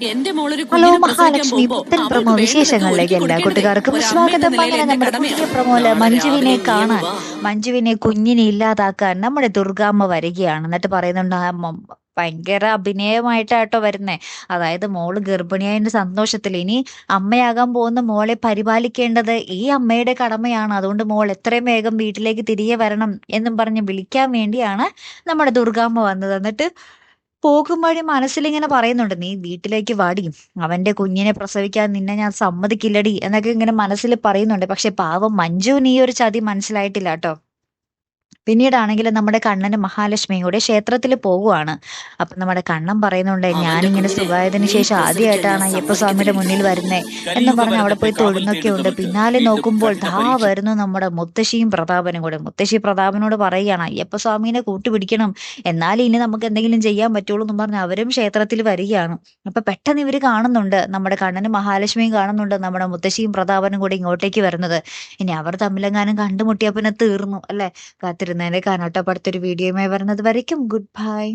എന്റെ മോളൊരു ഹലോ കുഞ്ഞിനെ പ്രസവിക്കാൻ മഹാലക്ഷ്മി, പോകുമ്പോ പുത്തൻ അവൾക്ക് പ്രമോ വേണ്ടതൊക്കെ വിശേഷങ്ങളിലേക്ക് ഒരുക്കി എല്ലാ കൊടുക്കേണ്ടതേ കൂട്ടുകാർക്കും ഒരമ്മ എന്ന സ്വാഗതം. നിലയിൽ അങ്ങനെ എന്റെ നമ്മുടെ പുതിയ കടമയാണ്. പ്രമോല് നാളെ മഞ്ജുവിനെ രാവിലെ നീ അങ്ങ് കാണാൻ, വാ. മഞ്ജുവിനെ കുഞ്ഞിനെ ഇല്ലാതാക്കാൻ നമ്മുടെ ദുർഗാമ്മ വരികയാണ്. എന്നിട്ട് പറയുന്നുണ്ട്, ഭയങ്കര അഭിനയമായിട്ടാട്ടോ വരുന്നേ. അതായത് മോള് ഗർഭിണിയായതിന്റെ സന്തോഷത്തിൽ ഇനി അമ്മയാകാൻ പോകുന്ന മോളെ പരിപാലിക്കേണ്ടത് ഈ അമ്മയുടെ കടമയാണ്. അതുകൊണ്ട് മോൾ എത്രയും വേഗം വീട്ടിലേക്ക് തിരികെ വരണം എന്നും പറഞ്ഞ് വിളിക്കാൻ വേണ്ടിയാണ് നമ്മുടെ ദുർഗാമ്മ വന്നത്. എന്നിട്ട് പോകും വഴി മനസ്സിലിങ്ങനെ പറയുന്നുണ്ട്, നീ വീട്ടിലേക്ക് വാടി, അവന്റെ കുഞ്ഞിനെ പ്രസവിക്കാൻ നിന്നെ ഞാൻ സമ്മതിക്കില്ലടി എന്നൊക്കെ ഇങ്ങനെ മനസ്സിൽ പറയുന്നുണ്ട്. പക്ഷെ പാവം മഞ്ജുവിന് ഈ ഒരു ചതി മനസ്സിലായിട്ടില്ല കേട്ടോ. പിന്നീടാണെങ്കിൽ നമ്മുടെ കണ്ണന് മഹാലക്ഷ്മിയും കൂടെ ക്ഷേത്രത്തിൽ പോകുവാണ്. അപ്പൊ നമ്മുടെ കണ്ണൻ പറയുന്നുണ്ട്, അവന്റെ ഞാനിങ്ങനെ കുഞ്ഞിനെ സുഖായതിനു നീ ശേഷം പ്രസവിക്കാൻ ഞാൻ ആദ്യമായിട്ടാണ് അയ്യപ്പസ്വാമിയുടെ സമ്മതിക്കത്തില്ല. മുന്നിൽ വരുന്നേ എന്നും കലിയുഗ പറഞ്ഞ് അവിടെ ഭരതത്തെ പോയി കാവൽ തൊഴുന്നൊക്കെയുണ്ട്. തേടുന്നവർക്ക് പിന്നാലെ വീണ്ടും നോക്കുമ്പോൾ കഠിന ദാ പരീക്ഷ. വരുന്നു നമ്മുടെ മുത്തശ്ശിയും പ്രതാപനും കൂടെ. മുത്തശ്ശി പ്രതാപനോട് പറയുകയാണ്, അയ്യപ്പസ്വാമിനെ കൂട്ടുപിടിക്കണം, എന്നാലും ഇനി നമുക്ക് എന്തെങ്കിലും ചെയ്യാൻ പറ്റുള്ളൂ എന്ന് പറഞ്ഞ് അവരും ക്ഷേത്രത്തിൽ വരികയാണ്. അപ്പൊ പെട്ടെന്ന് ഇവര് കാണുന്നുണ്ട്, നമ്മുടെ കണ്ണനും മഹാലക്ഷ്മിയും കാണുന്നുണ്ട് നമ്മുടെ മുത്തശ്ശിയും പ്രതാപനും കൂടെ ഇങ്ങോട്ടേക്ക് വരുന്നത്. ഇനി അവർ തമ്മിലെങ്ങാനും കണ്ടുമുട്ടിയാ പിന്നെ തീർന്നു അല്ലെ. കാത്തിരുന്നതിന്റെ കാണാട്ടോ. അടുത്തൊരു വീഡിയോയുമായി വരുന്നത് വരയ്ക്കും ഗുഡ് ബൈ.